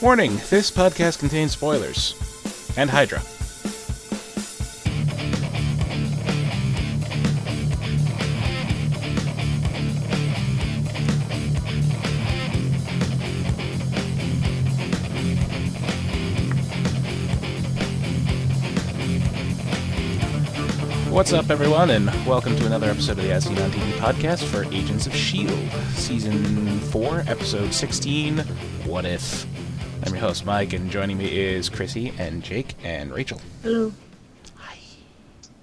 Warning, this podcast contains spoilers. And Hydra. What's up, everyone, and welcome to another episode of the As Seen on TV podcast for Agents of S.H.I.E.L.D. Season 4, Episode 16, What If? I'm your host, Mike, and joining me is Chrissy and Jake and Rachel. Hello. Hi.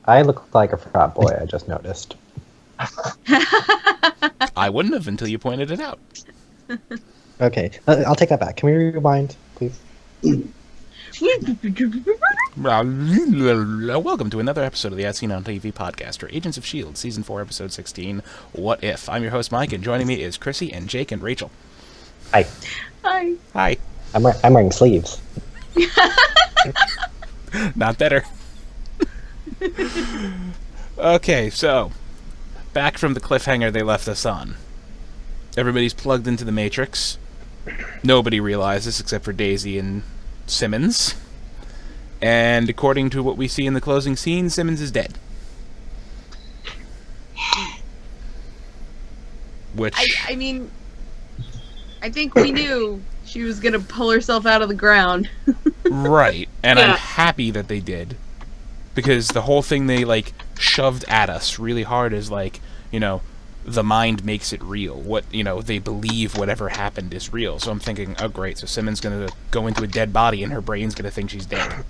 I look like a frat boy, I just noticed. I wouldn't have until you pointed it out. Okay, I'll take that back. Can we rewind, please? Welcome to another episode of the As Seen on TV podcast for Agents of S.H.I.E.L.D. Season 4, Episode 16, What If? I'm your host, Mike, and joining me is Chrissy and Jake and Rachel. Hi. Hi. Hi. I'm wearing sleeves. Not better. Okay, so, back from the cliffhanger they left us on. Everybody's plugged into the Matrix. Nobody realizes except for Daisy and Simmons. And according to what we see in the closing scene, Simmons is dead. Which... I mean, I think we knew she was going to pull herself out of the ground. Right. And Yeah. I'm happy that they did. Because the whole thing they, shoved at us really hard is, the mind makes it real. What, they believe whatever happened is real. So I'm thinking, oh, great, so Simmons gonna go into a dead body and her brain's gonna think she's dead.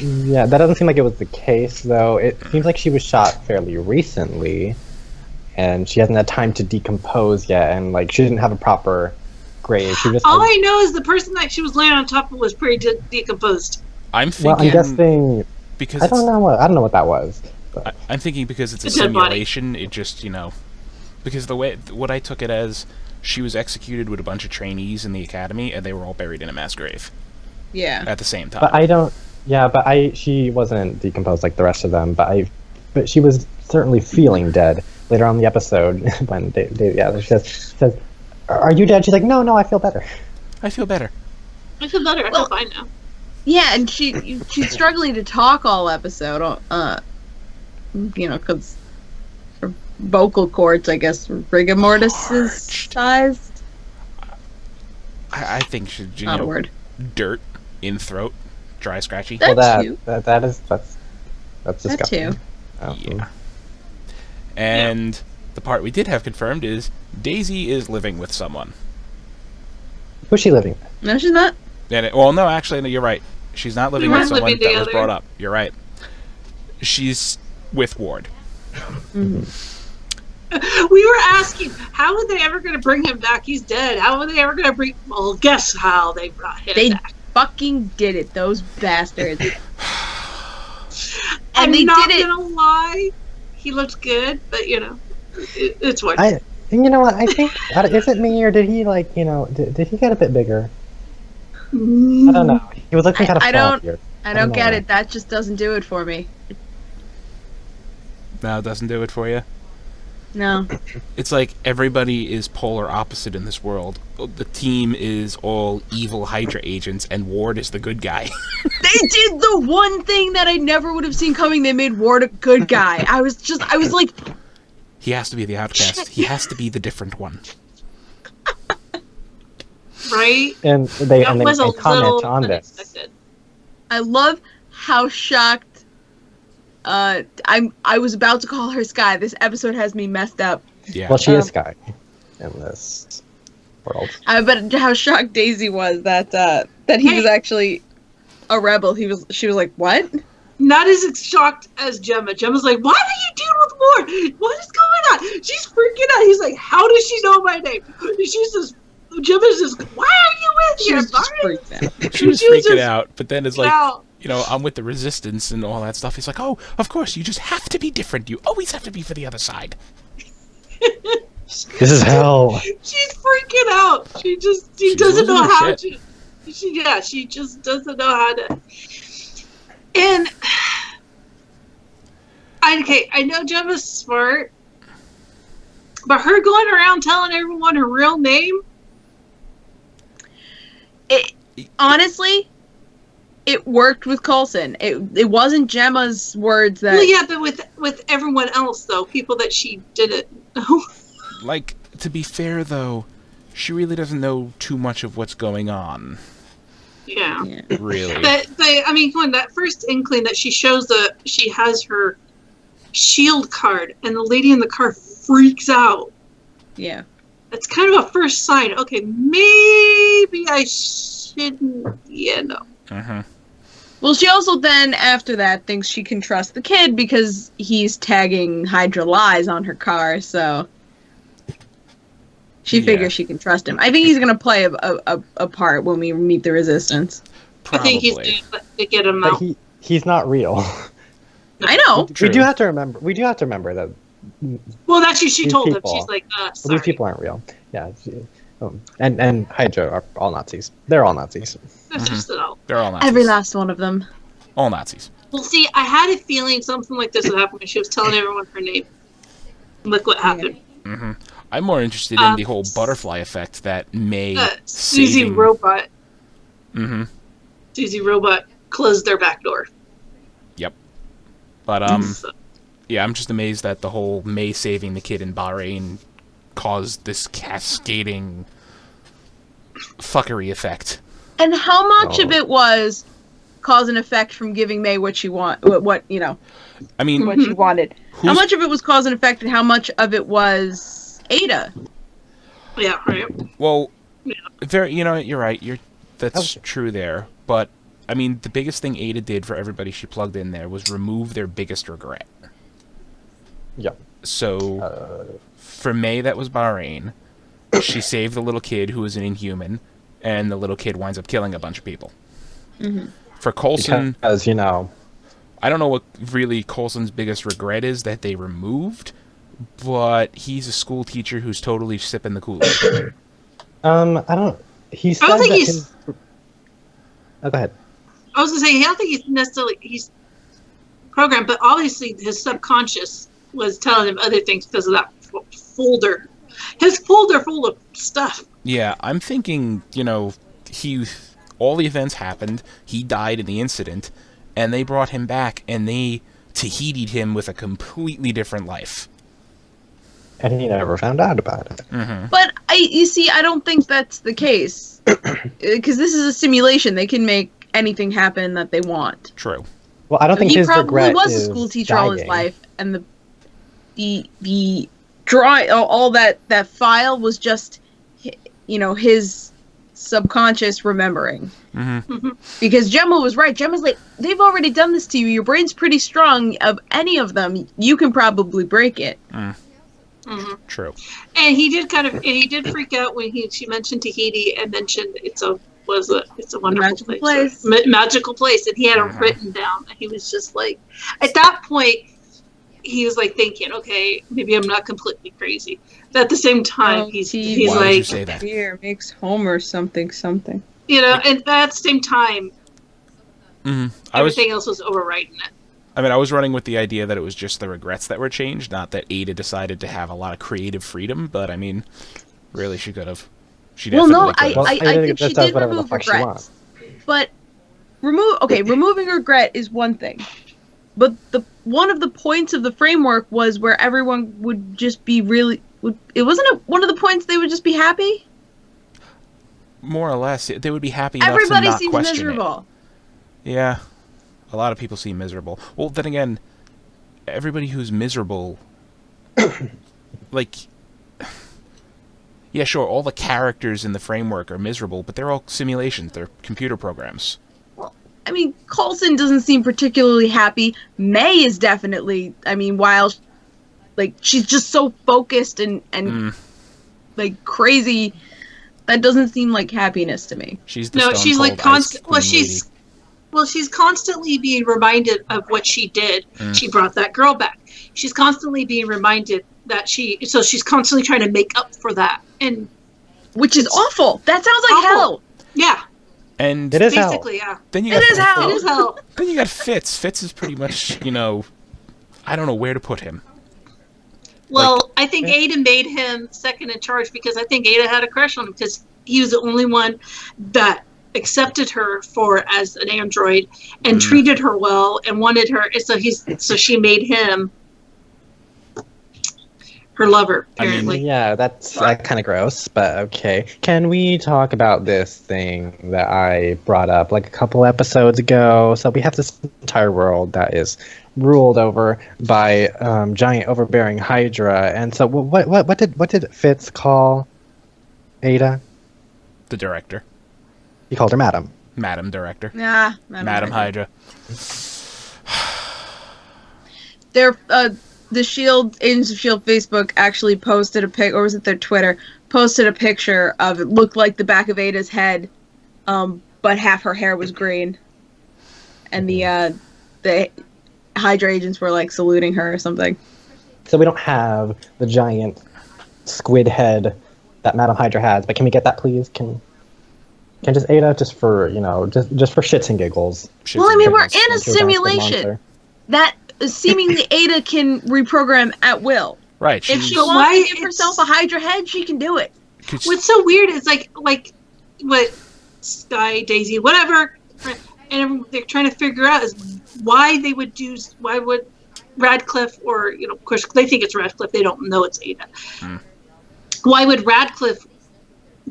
Yeah, that doesn't seem like it was the case, though. It seems like she was shot fairly recently, and she hasn't had time to decompose yet, and, she didn't have a proper grave. She just All I know is the person that she was laying on top of was pretty decomposed. I'm thinking... Well, I'm guessing... Because I don't know what that was. But. I'm thinking because it's a dead body. simulation, it just, Because what I took it as, she was executed with a bunch of trainees in the academy, and they were all buried in a mass grave. Yeah. At the same time. But I don't... Yeah, but she wasn't decomposed like the rest of them, but she was certainly feeling dead later on in the episode when she says, "Are you dead?" She's like, No, I feel better. I feel better. I feel better. I feel fine now. Yeah, and she's struggling to talk all episode, because her vocal cords, I guess, rigor mortis is sized. I think she's, Not a word. dirt in throat, dry, scratchy. That Well, too. that's disgusting. That too. Oh, Yeah. And the part we did have confirmed is Daisy is living with someone. Who's she living with? No, she's not. And no, actually, no, you're right. She's not living They with weren't someone living that was together. brought up. You're right. She's with Ward. Mm-hmm. We were asking, how are they ever going to bring him back? He's dead. How are they ever going to bring... Well, guess how they brought him They back. fucking did it, those bastards. I'm And they not did it. going to lie. He looked good, but, it's what... You know what? I think is it me or did he did he get a bit bigger? I don't know. He was looking kind of I don't- floppier. I don't know get why. it. That just doesn't do it for me. No, it doesn't do it for you. No. It's like everybody is polar opposite in this world. The team is all evil Hydra agents, and Ward is the good guy. They did the one thing that I never would have seen coming. They made Ward a good guy. I was like... He has to be the outcast. He has to be the different one. Right? And they That was a comment little on this. unexpected. I love how shocked I was about to call her Sky. This episode has me messed up. Yeah. Well, she is Sky in this world. But how shocked Daisy was that he was actually a rebel. She was like, "What?" Not as shocked as Gemma. Gemma's like, what are you doing with Ward? What is going on? She's freaking out. He's like, how does she know my name? She says, Gemma's just, why are you with She her? was just freaked out. She was she was freaking just out, but then it's like, out. I'm with the resistance and all that stuff. He's like, oh, of course, you just have to be different. You always have to be for the other side. This is hell. She's freaking out. She She's doesn't know losing her how shit. to. She just doesn't know how to. And I know Gemma's smart, But her going around telling everyone her real name. Honestly, it worked with Coulson. It wasn't Gemma's words that. Well, yeah, but with everyone else though, people that she didn't know. Like, to be fair though, she really doesn't know too much of what's going on. Yeah. Really. But I mean, when that first inkling that she has her S.H.I.E.L.D. card, and the lady in the car freaks out. Yeah. That's kind of a first sign. Okay, maybe I shouldn't. Yeah, no. Uh-huh. Well, she also then, after that, thinks she can trust the kid because he's tagging Hydra lies on her car, so she figures she can trust him. I think he's going to play a part when we meet the Resistance. Probably. I think he's doing it to get him out. But he's not real. I know. We do have to remember that. Well, that's what she These told him. people- She's like, Well, sorry. these people aren't real. Yeah. And Hydra are all Nazis. They're all Nazis. That's just it all. They're all Nazis. Every last one of them. All Nazis. Well, see, I had a feeling something like this would happen when she was telling everyone her name. Look what happened. Mm-hmm. I'm more interested in the whole butterfly effect that May Susie saving... Robot. Mm-hmm. Susie Robot closed their back door. Yep. But, yeah, I'm just amazed that the whole May saving the kid in Bahrain caused this cascading fuckery effect. And how much of it was cause and effect from giving May what she what you know, I mean, what she wanted. How much of it was cause and effect, and how much of it was Ada? Yeah, right. Well, Yeah. you're right. That's true there. But I mean, the biggest thing Ada did for everybody she plugged in there was remove their biggest regret. Yep. So, for May, that was Bahrain. She saved the little kid who was an Inhuman, and the little kid winds up killing a bunch of people. Mm-hmm. For Coulson, Because, I don't know what really Coulson's biggest regret is that they removed, but he's a school teacher who's totally sipping the Kool-Aid. I don't. He said think that he's- his. Oh, go ahead. I was gonna say, I don't think he's programmed, but obviously his subconscious was telling him other things because of that folder. His folder full of stuff. Yeah, I'm thinking, all the events happened, he died in the incident, and they brought him back, and they Tahiti'd him with a completely different life. And he never found out about it. Mm-hmm. But I don't think that's the case because this is a simulation. They can make anything happen that they want. True. Well, I don't think He his probably regret was is a school teacher all his dying. life, and the drawing, all that file was just, his subconscious remembering. Mm-hmm. Because Gemma was right. Gemma's like, they've already done this to you. Your brain's pretty strong. Of any of them, you can probably break it. Mm-hmm. True. And he did freak out when she mentioned Tahiti and mentioned it's a wonderful Magical place. place. Magical place, and he had it written down. And he was just like, at that point, he was like thinking, okay, maybe I'm not completely crazy. But at the same time, he's Why would you say that? Here makes Homer something. and at the same time, Mm-hmm. everything else was overriding it. I was running with the idea that it was just the regrets that were changed, not that Ada decided to have a lot of creative freedom, but really she could have. She Well, definitely no, could have. Well, I think that she does did whatever the remove fuck she regrets. wants. But removing regret is one thing. But one of the points of the framework was where everyone would just be it wasn't one of the points they would just be happy? More or less, they would be happy enough Everybody to not seems question miserable. it. Yeah. A lot of people seem miserable. Well, then again, everybody who's miserable, yeah, sure, all the characters in the framework are miserable, but they're all simulations. They're computer programs. I mean, Coulson doesn't seem particularly happy. May is definitely, while, she's just so focused and crazy, that doesn't seem like happiness to me. She's the No, stone she's like cold ice constant. queen She's constantly being reminded of what she did. She brought that girl back. She's constantly being reminded that so she's constantly trying to make up for that. And Which is awful. That sounds like awful. hell. Yeah, And It is hell. basically, yeah. then you It got is hell. It is hell. Then you got Fitz. Fitz is pretty much, I don't know where to put him. Well, I think Ada made him second in charge because I think Ada had a crush on him because he was the only one that accepted her for as an android and treated her well and wanted her. So she made him her lover. Apparently, yeah, that's kind of gross, but okay. Can we talk about this thing that I brought up like a couple episodes ago? So we have this entire world that is ruled over by giant overbearing Hydra, and so what did Fitz call Ada? The director. He called her Madam. Madam Director. Yeah, Madam Hydra. They're the Shield Agents of S.H.I.E.L.D. Facebook actually posted a pic, or was it their Twitter? Posted a picture of it looked like the back of Ada's head, but half her hair was green, and the Hydra agents were like saluting her or something. So we don't have the giant squid head that Madam Hydra has, but can we get that, please? Can just Ada, just for just for shits and giggles. Well, I mean, we're in a simulation that seemingly Ada can reprogram at will. Right. If she wants to give herself a Hydra head, she can do it. What's so weird is like what Sky, Daisy, whatever, and they're trying to figure out is why would Radcliffe, or of course they think it's Radcliffe, they don't know it's Ada. Why would Radcliffe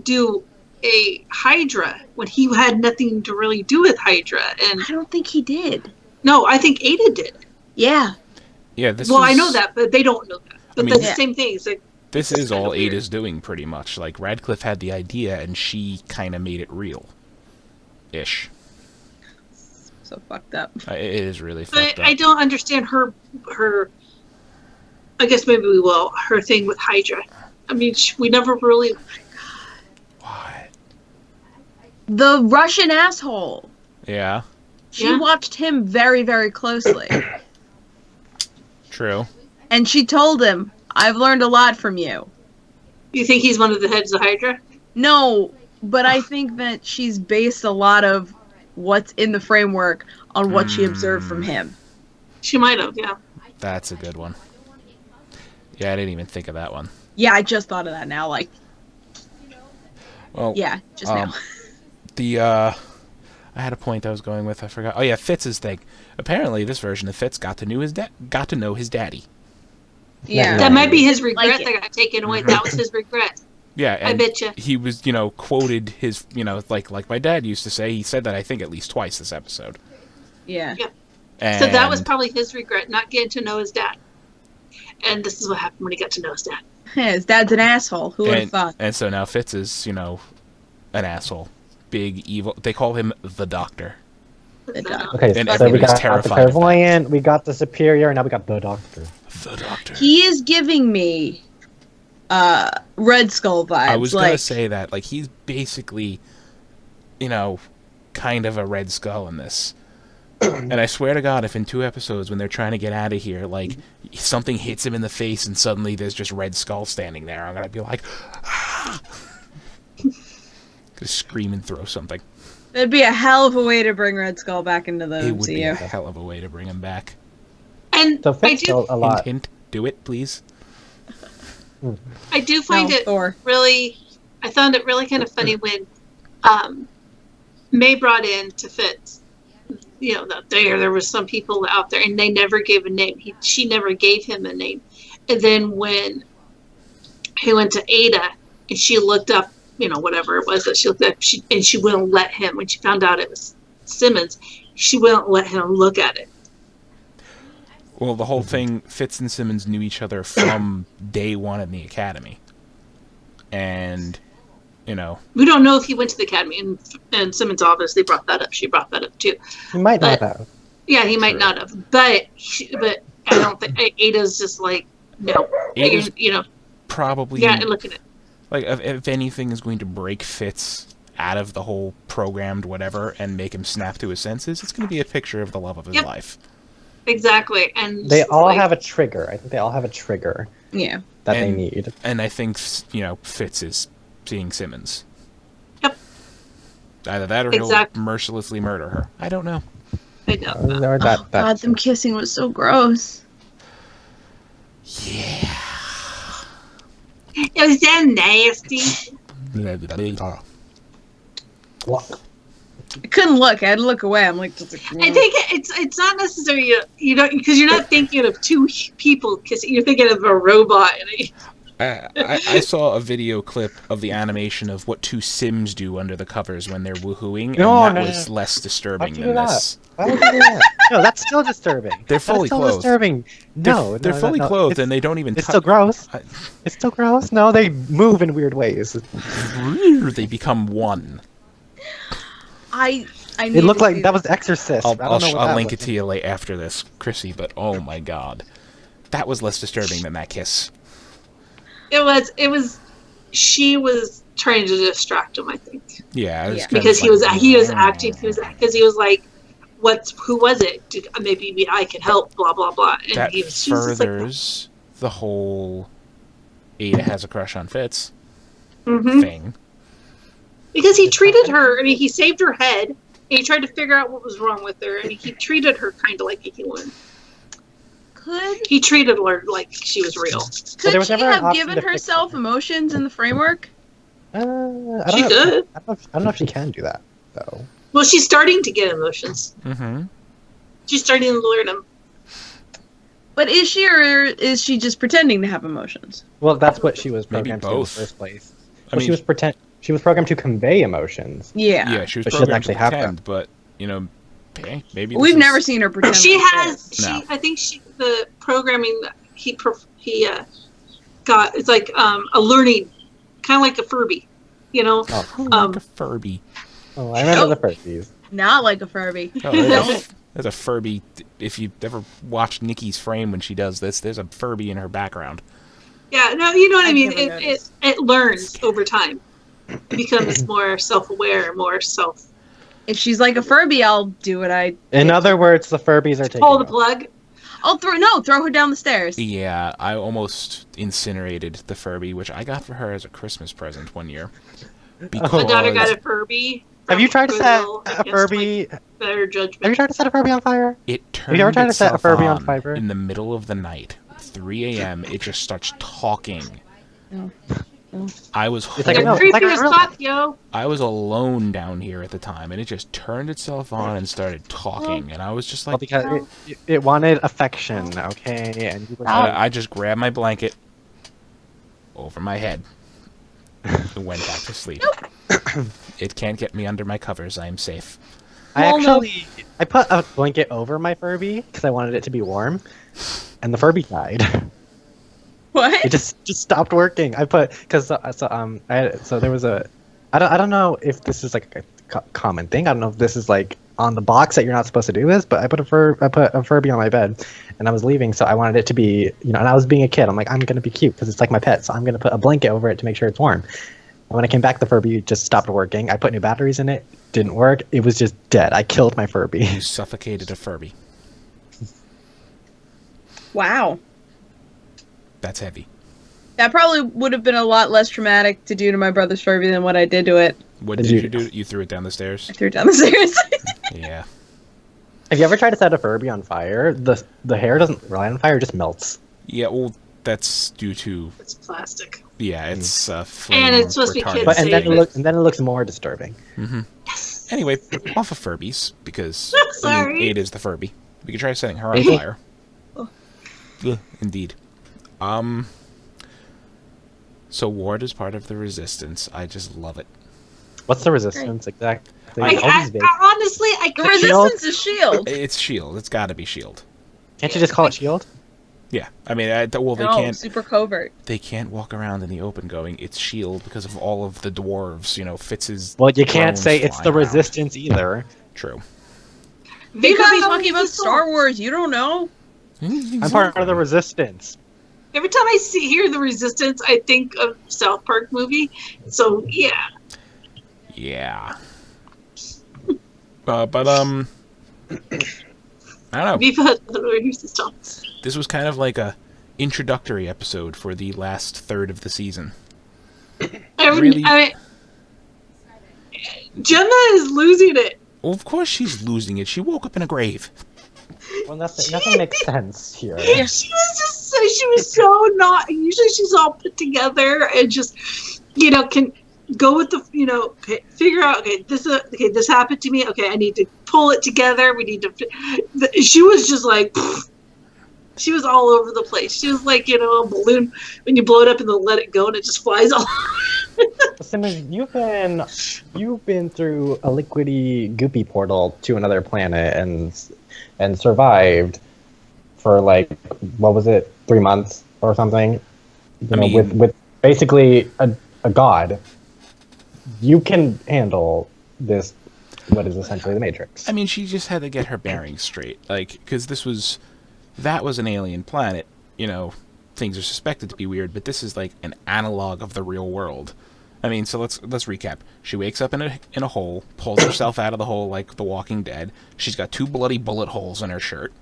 do a Hydra when he had nothing to really do with Hydra? And I don't think he did. No, I think Ada did. Yeah. Yeah. I know that, but they don't know that. But that's the same thing. It's like, this is all Ada's doing, pretty much. Like, Radcliffe had the idea, and she kind of made it real-ish. So fucked up. It is really fucked up. I don't understand her. I guess maybe we will. Her thing with Hydra. I mean, we never really. What? The Russian asshole. Yeah. She watched him very, very closely. True. And she told him, "I've learned a lot from you." You think he's one of the heads of Hydra? No, but I think that she's based a lot of what's in the framework on what she observed from him. She might have, yeah. That's a good one. Yeah, I didn't even think of that one. Yeah, I just thought of that now. Like, well, yeah, just now. I had a point I was going with. I forgot. Oh yeah, Fitz's thing. Apparently, this version of Fitz got to know his daddy. Yeah, that might be his regret like that got taken away. That was his regret. Yeah, and I bet you. He was, quoted his, like my dad used to say. He said that I think at least twice this episode. Yeah. And so that was probably his regret, not getting to know his dad. And this is what happened when he got to know his dad. Yeah, his dad's an asshole. Who would have thought? And so now Fitz is, an asshole. Big, evil. They call him the Doctor. Okay, and so we got the terrified clairvoyant, we got the superior, and now we got the Doctor. The Doctor. He is giving me Red Skull vibes. I was going to say that. Like, he's basically, kind of a Red Skull in this. And I swear to God, if in 2 episodes, when they're trying to get out of here, like, something hits him in the face and suddenly there's just Red Skull standing there, I'm going to be like, ah! Just scream and throw something. It'd be a hell of a way to bring Red Skull back into the MCU. It would be a hell of a way to bring him back. And so I do a lot. Hint, do it, please. I do find it really. I found it really kind of funny when May brought in to Fitz. That there was some people out there, and they never gave a name. She never gave him a name. And then when he went to Ada, and she looked up, whatever it was that she looked up, and she wouldn't let him. When she found out it was Simmons, she wouldn't let him look at it. Well, the whole thing, Fitz and Simmons knew each other from day one in the academy. And, We don't know if he went to the academy, and Simmons obviously brought that up. She brought that up, too. He might not have. Yeah, he might not have. But I don't think, Ada's just like, no. Ada's probably... Yeah, look at it. Like, if anything is going to break Fitz out of the whole programmed whatever and make him snap to his senses, it's going to be a picture of the love of his life. Exactly, and they all have a trigger. I think they all have a trigger. Yeah. That they need. And I think Fitz is seeing Simmons. Yep. Either that or he'll mercilessly murder her. I don't know. I know. God, them kissing was so gross. Yeah. It was that nasty. What? I couldn't look. I had to look away. I'm like, just like I think it's not necessary, you know, because you're not thinking of two people, because you're thinking of a robot. I saw a video clip of the animation of what two Sims do under the covers when they're woohooing, and that was less disturbing than this. Why would you do that? No, that's still disturbing. They're fully That's still clothed. disturbing. No, They're fully clothed, it's, and they don't even. it's still gross. It's still gross. No, they move in weird ways. They become one. I need It looked to like see that was Exorcist. I'll link it to you after this, Chrissy. But oh my god, that was less disturbing than that kiss. It was. She was trying to distract him, I think. Yeah, it was Yeah. kind of Because he like- was acting. Because he was like, who was it? Maybe I can help. Blah blah blah. And that she was just like, furthers the whole Ada has a crush on Fitz mhm. thing. Because he treated her. I mean, he saved her head. And he tried to figure out what was wrong with her, and he treated her kind of like a human. He treated her like she was real. Could there was she never an have option given to fix herself emotions in the framework? I don't She know. could. I don't know if she can do that though. Well, she's starting to get emotions. Mm-hmm. She's starting to learn them. But is she, or is she just pretending to have emotions? Well, that's what she was Maybe programmed to do in the both. first place. I Well, mean, she was programmed to convey emotions. Yeah. yeah, she was But she doesn't programmed actually to have pretend, but you know, okay, maybe We've this is- never seen her pretend. She like has. this. No. I think the programming that he got. It's like a learning, kind of like a Furby, you know. Oh, like a Furby. oh I remember the Furbies. Not like a Furby. Oh, there's a Furby. If you ever watch Nikki's frame when she does this, there's a Furby in her background. Yeah, no, you know what I I've mean. never noticed. It learns over time. It becomes more self-aware, more self. If she's like a Furby, I'll do what I. In other words, the Furbies are taking Pull the over. plug. I'll throw her down the stairs. Yeah, I almost incinerated the Furby, which I got for her as a Christmas present one year. Because My daughter got a Furby. Have you tried to set Goodwill a against Furby? my better judgment. Have you tried to set a Furby on fire? it turned ever tried to set a itself Furby on on Fiverr? in the middle of the night, 3 a.m. It just starts talking. No. I was It's like The no, it's like a creepiest real- thought, yo. I was alone down here at the time, and it just turned itself on and started talking, and I was just Well, like, because it wanted affection, okay? And you were I just grabbed my blanket over my head and went back to sleep. It can't get me under my covers. I am safe. I Well, no. I put a blanket over my Furby because I wanted it to be warm, and the Furby died. What? It just stopped working. I put because so there was a I don't know if this is like a common thing. I don't know if this is like on the box that you're not supposed to do this, but I put a Furby on my bed, and I was leaving, so I wanted it to be, you know, and I was being a kid. I'm like, I'm gonna be cute because it's like my pet, so I'm gonna put a blanket over it to make sure it's warm. And when I came back, the Furby just stopped working. I put new batteries in it, didn't work. It was just dead. I killed my Furby. You suffocated a Furby. Wow. That's heavy. That probably would have been a lot less traumatic to do to my brother's Furby than what I did to it. What Did did you- you do? You threw it down the stairs? I threw it down the stairs. Yeah. Have you ever tried to set a Furby on fire? The hair doesn't light on fire; it just melts. Yeah, well, that's due to... It's plastic. Yeah, it's flame And it's supposed to be retardant. kids But and then safe. it looks more disturbing. Anyway, off of Furbies, because Sorry. Ada's the Furby. We could try setting her on Ada? fire. Ugh, indeed. So Ward is part of the Resistance. I just love it. What's the resistance exactly? I All these vague- honestly, I The couldn't. resistance is shield. It's S.H.I.E.L.D. It's got to be S.H.I.E.L.D. Can't you just call it Shield? Yeah, I mean, well, they No, can't. super covert. They can't walk around in the open going, it's S.H.I.E.L.D. because of all of the dwarves. You know, Fitz's. Well, you can't drones say it's the flying around. resistance either. True. They could be Viva talking about Resistance. Star Wars. You don't know. I'm part of the resistance. Every time I hear the Resistance, I think of South Park movie. So yeah, Yeah. But I don't know. Viva the Resistance. This was kind of like a introductory episode for the last third of the season. Really? Gemma is losing it. Well, of course she's losing it. She woke up in a grave. Well, nothing makes sense here. She was just like she was so not. Usually she's all put together and just, can go with the, okay, figure out. Okay, this happened to me. Okay, I need to pull it together. We need to. She was just like. She was all over the place. She was like, a balloon when you blow it up and then let it go and it just flies all. Simmons, you've been through a liquidy goopy portal to another planet and survived for like, what was it, 3 months or something? With basically a god. You can handle this, what is essentially the Matrix. I mean, she just had to get her bearings straight, like, because that was an alien planet. Things are suspected to be weird, but this is like an analog of the real world. I mean, so let's recap. She wakes up in a hole, pulls herself out of the hole like The Walking Dead. She's got 2 bloody bullet holes in her shirt.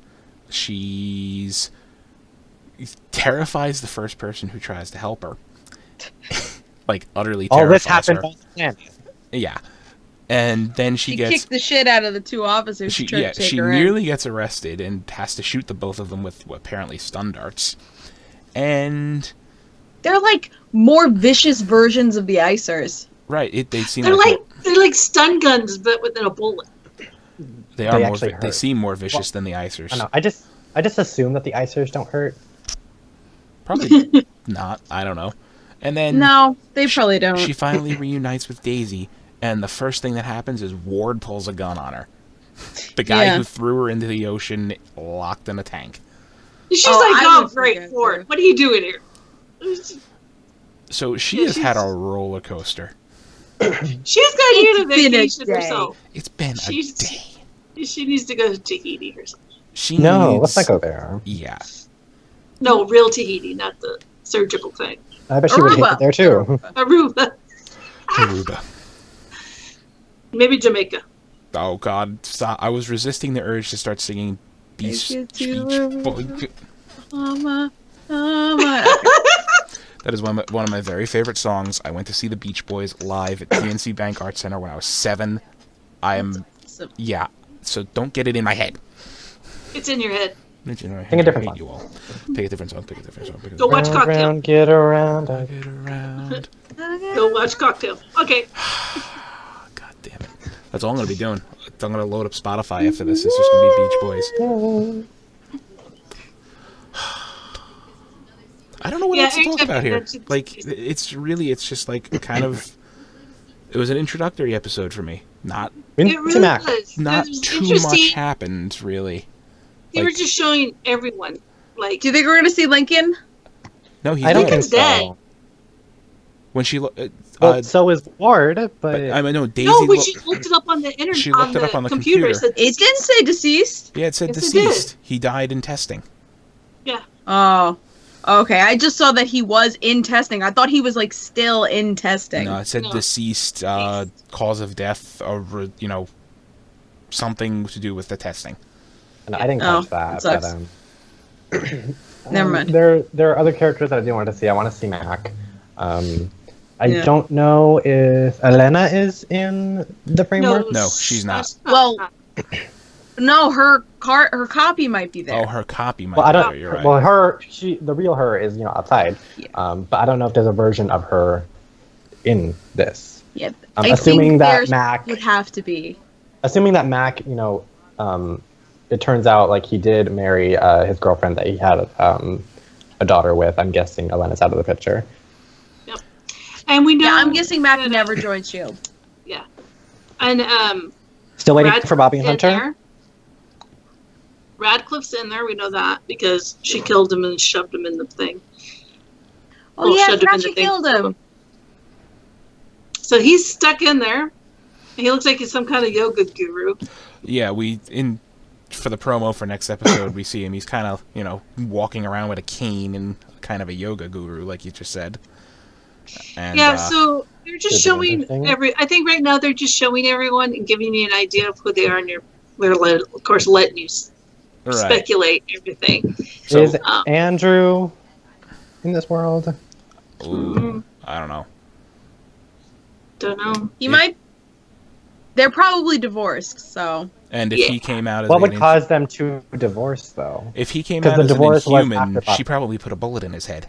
She's terrifies the first person who tries to help her. Like, utterly terrifies all this happened her. on the planet. Yeah. And then she kicked the shit out of the 2 officers. She her nearly in. gets arrested and has to shoot the both of them with apparently stun darts. And they're like more vicious versions of the Icers. Right, they seem they're like stun guns, but within a bullet. They seem more vicious than the Icers. I know. I just assume that the Icers don't hurt. Probably not. I don't know. And then no, they probably don't. She finally reunites with Daisy, and the first thing that happens is Ward pulls a gun on her. The guy who threw her into the ocean, locked in a tank. She's oh, great, Ward. What are you doing here? So she has had a roller coaster. She's got to get a vacation herself. It's been a day. She needs to go to Tahiti herself. Let's not go there. Yeah. No, real Tahiti, not the surgical thing. I bet she would hate it there too. Aruba. Maybe Jamaica. Oh God! Stop! I was resisting the urge to start singing Beach Boy. Mama. That is one of my very favorite songs. I went to see the Beach Boys live at PNC Bank Arts Center when I was 7. Yeah. So don't get it in my head. It's in your head. Pick a different song. You all. Pick a different song. Go watch Cocktail. Get around. Get around. Go watch Cocktail. Okay. God damn it. That's all I'm going to be doing. I'm going to load up Spotify after this. It's just going to be Beach Boys. I don't know what else to talk about here. Like, it's just like kind of... It was an introductory episode for me. It really was. Not too much happened, really. They were just showing everyone. Like, do you think we're gonna see Lincoln? No, I don't think so. Dead. When she so is Ward, but I mean, no, Daisy. No, when she looked it up on the internet. She looked it up on the computer. It didn't say deceased. Yeah, it said yes, deceased. He died in testing. Yeah. Oh. Okay, I just saw that he was in testing. I thought he was like still in testing. No, it said deceased, cause of death, or something to do with the testing. And I didn't catch that. But, never mind. There are other characters that I do want to see. I want to see Mac. I don't know if Elena is in the framework. No, she's not. Well, no, her copy might be there. Oh, her copy might be there. You're right. Well, the real her is outside. Yeah. But I don't know if there's a version of her in this. Yeah, assuming that Mac would have to be. Assuming that Mac, it turns out like he did marry his girlfriend that he had a daughter with. I'm guessing Elena's out of the picture. Yep. And we know. Yeah, I'm guessing Mac never joined S.H.I.E.L.D. Yeah. And still waiting for Bobby Hunter. Radcliffe's in there. We know that because she killed him and shoved him in the thing. Oh yeah, she killed him. So he's stuck in there. He looks like he's some kind of yoga guru. Yeah, for the promo for next episode, we see him. He's kind of, walking around with a cane and kind of a yoga guru, like you just said. And, so they're just showing I think right now they're just showing everyone and giving you an idea of who they are, and they're of course letting you speculate everything. So, is Andrew in this world? Ooh, I don't know. Don't know. He might. They're probably divorced, so. And if he came out as What would an cause them to divorce, though? if he came 'Cause out the as an divorce was Inhuman, after she probably put a bullet in his head.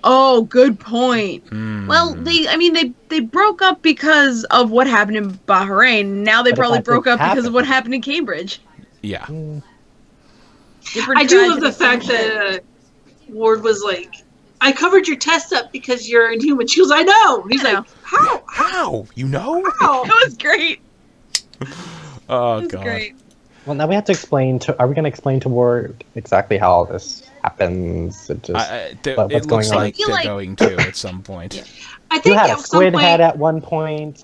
Oh, good point. Mm. Well, they broke up because of what happened in Bahrain. Now they But if probably that broke didn't up because of what happen- happened in Cambridge. Yeah. Different I do love tragedy, the fact same shit. that Ward was like, I covered your test up because you're Inhuman. She goes, I know. And he's I know. like, how? How? You know? How? That was great. Oh, That was God. great. Well, now we have to explain to. Are we going to explain to Ward exactly how all this happens? What's It going looks on? like I feel they're like- going to at some point. I You think had a at some squid point head at one point.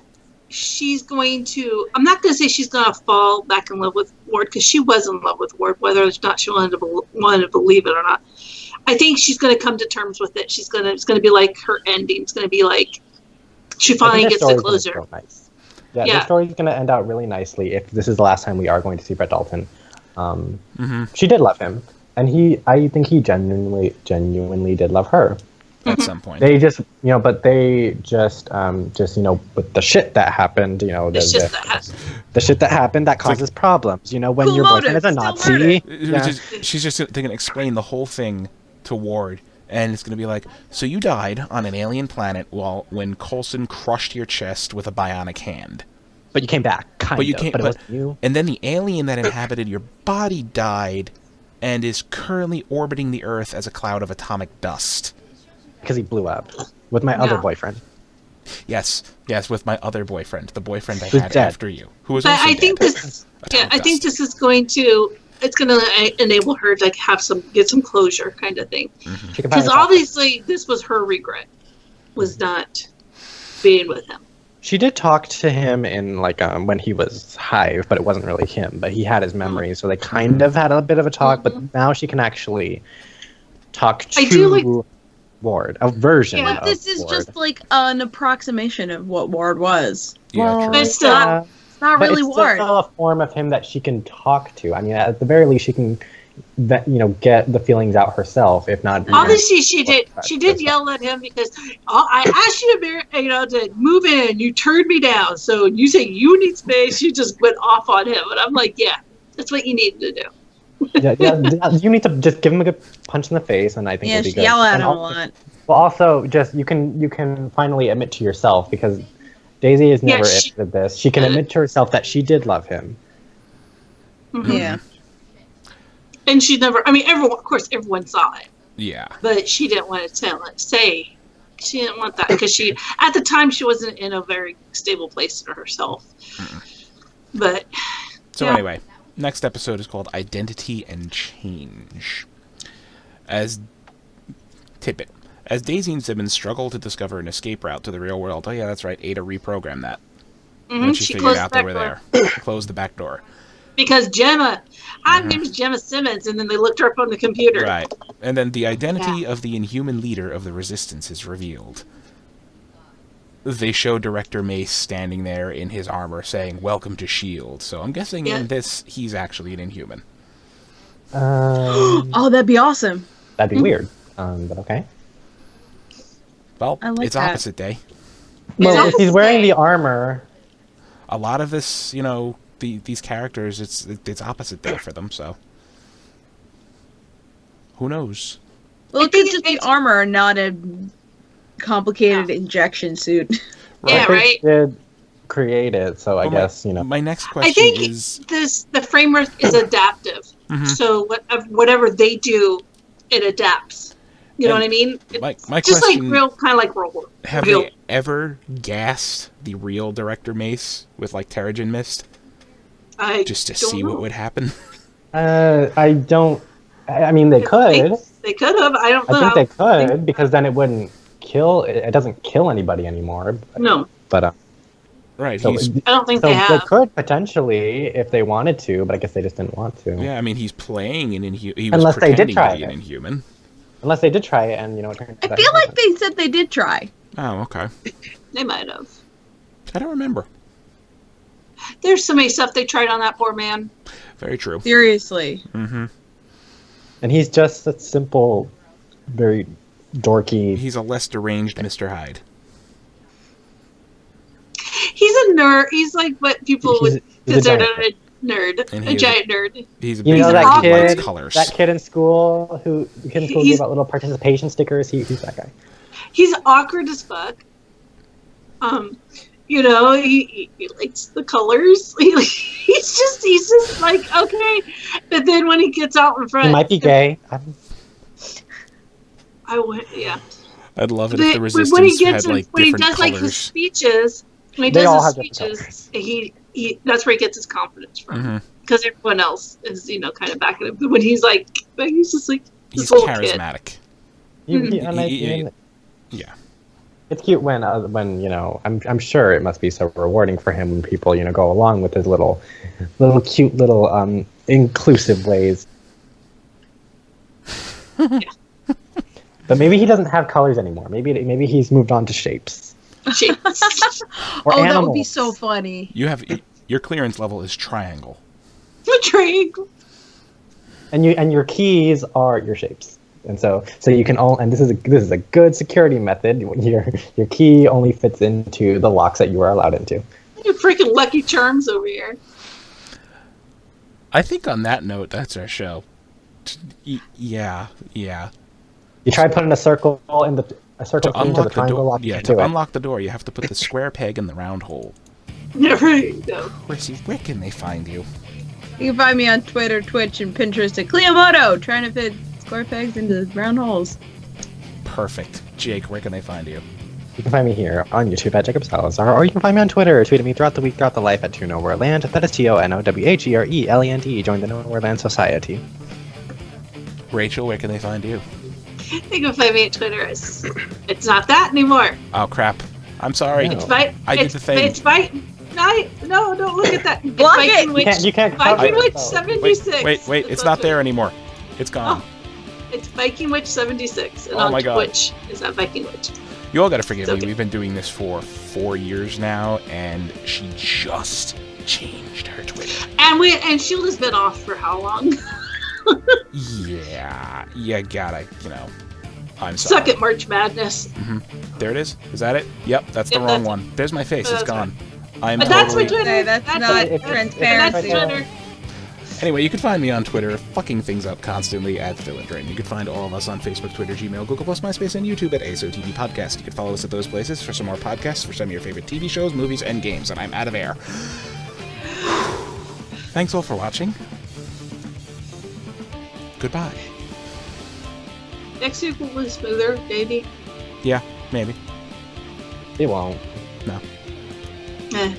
she's going to. I'm not going to say she's going to fall back in love with Ward because she was in love with Ward, whether or not she wanted to believe it or not. I think she's going to come to terms with it. It's going to be like her ending. It's going to be like she finally gets the closure. Nice. Yeah, the story's going to end out really nicely if this is the last time we are going to see Brett Dalton. She did love him, and I think he genuinely did love her. At some point. They just, with the shit that happened, the shit that happened that causes problems. When Cool your boyfriend is a motive, still Nazi. Which is, she's just they're gonna explain the whole thing to Ward, and it's gonna be like, so you died on an alien planet when Coulson crushed your chest with a bionic hand. But you came back, but it wasn't you. And then the alien that inhabited your body died, and is currently orbiting the Earth as a cloud of atomic dust. Because he blew up with my other boyfriend. Yes, with my other boyfriend, the boyfriend I Who's had dead. after you, who was also I dead. think this. Yeah, I think this is going to. It's going to enable her to get some closure, kind of thing. Because obviously, this was her regret, was not being with him. She did talk to him in when he was Hive, but it wasn't really him. But he had his memories, so they kind of had a bit of a talk. But now she can actually talk to Ward, a version. But of this is Ward. just like an approximation of what Ward was. Yeah, true. But it's still, It's not really it's Ward. still a form of him that she can talk to. I mean, at the very least, she can, get the feelings out herself, if not. obviously, she did. She did yell at him because I asked you to move in. You turned me down. So you say you need space. She just went off on him, and I'm like, yeah, that's what you needed to do. You need to just give him a good punch in the face, and I think it'll be good. Yell at And him a also- lot. Well, also, just you can finally admit to yourself, because Daisy has never admitted this. She can admit to herself that she did love him. Mm-hmm. Yeah. And she never. I mean, everyone saw it. Yeah. But she didn't want to say. She didn't want that because at the time, she wasn't in a very stable place for herself. But So anyway, next episode is called Identity and Change. As Daisy and Simmons struggle to discover an escape route to the real world. Oh yeah, that's right. Ada reprogrammed that. When she figured out they were there. Closed the back door. Because Gemma, her name is Gemma Simmons, and then they looked her up on the computer. Right. And then the identity of the Inhuman leader of the Resistance is revealed. They show Director Mace standing there in his armor saying, "Welcome to S.H.I.E.L.D." So I'm guessing in this, he's actually an Inhuman. Oh, that'd be awesome. That'd be weird. But okay. Well, I like it's that. opposite day. Well, if he's wearing the armor, A lot of this, these characters, it's opposite day for them, so who knows? Well, it could just be armor, not a complicated injection suit. Yeah, right. They did create it, so I guess My next question I think is the framework is adaptive. So whatever they do, it adapts. You know what I mean? my Just question, kind of like Roll. have they ever gassed the real Director Mace with Terrigen Mist just to see what would happen? I don't. I mean, they could. They could have. I don't know. I think they could, because then it wouldn't kill. It doesn't kill anybody anymore. No. But Right. so, He's, I don't think so they they have. could potentially if they wanted to, but I guess they just didn't want to. yeah, I mean, he's playing an Inhuman. He was Unless they did pretending try to be an it. Inhuman. Unless they did try it, and it turned out I feel like they said they did try. Oh, okay. They might have. I don't remember. There's so many stuff they tried on that poor man. Very true. Seriously. Mm-hmm. And he's just a simple, very dorky. He's a less deranged Mr. Hyde. He's a nerd. He's like what people He's would a consider giant a nerd, And a giant nerd. He's a You big know guy that who likes kid, colors. that kid in school who gave out little participation stickers. He's that guy. He's awkward as fuck. You know, he likes the colors. He's just like, okay. But then when he gets out in front, He might be gay. Yeah. I'd love it if the When Resistance he gets had like when he different does like his colors. speeches, when he They does all his have different speeches, he that's where he gets his confidence from. Because everyone else is, kind of backing him. But when he's just like this He's little charismatic. Yeah. It's cute when I'm sure it must be so rewarding for him when people go along with his little cute little inclusive ways. Yeah. But maybe he doesn't have colors anymore. Maybe he's moved on to shapes. Shapes. Or Oh, animals. that would be so funny. You have your clearance level is triangle. A triangle. And your keys are your shapes. And so you can and this is a good security method. Your key only fits into the locks that you are allowed into. You freaking Lucky Charms over here. I think on that note, that's our show. Yeah. You try putting a circle into the triangle lock. Yeah, to unlock the door, you have to put the square peg in the round hole. Never know. Where can they find you? You can find me on Twitter, Twitch, and Pinterest at Cleomoto, trying to fit square pegs into round holes. Perfect. Jake, where can they find you? You can find me here on YouTube at Jacob Salazar, or you can find me on Twitter, tweeting me throughout the week, throughout the life at ToNowhereLand. That is TONOWHERELAND. Join the Nowhereland Society. Rachel, where can they find you? You can find me at Twitter. It's not that anymore. Oh crap! I'm sorry. No. I did the thing. It's no, don't look at that. Block it's it! Viking Witch, You can't Viking cover Witch it. 76. Wait! It's not there anymore. It's gone. Oh, it's Viking Witch 76, and Oh on my God. Twitch is that Viking Witch. You all gotta forgive It's me. okay. We've been doing this for 4 years now, and she just changed her Twitter. And S.H.I.E.L.D. has been off for how long? Yeah, gotta, I'm sorry. Suck it, March Madness. There it is. Is that it? Yep, that's the Yep, wrong that's- one. There's my face. It's that's gone. I'm But that's my totally... Twitter. Hey, that's not transparency. That's Twitter. Anyway, you can find me on Twitter, fucking things up constantly at Philandrin. You can find all of us on Facebook, Twitter, Gmail, Google+, MySpace, and YouTube at ASOTV Podcast. You can follow us at those places for some more podcasts for some of your favorite TV shows, movies, and games. And I'm out of air. Thanks all for watching. Goodbye. Next week will be smoother, maybe. Yeah, maybe. It won't. No. Eh.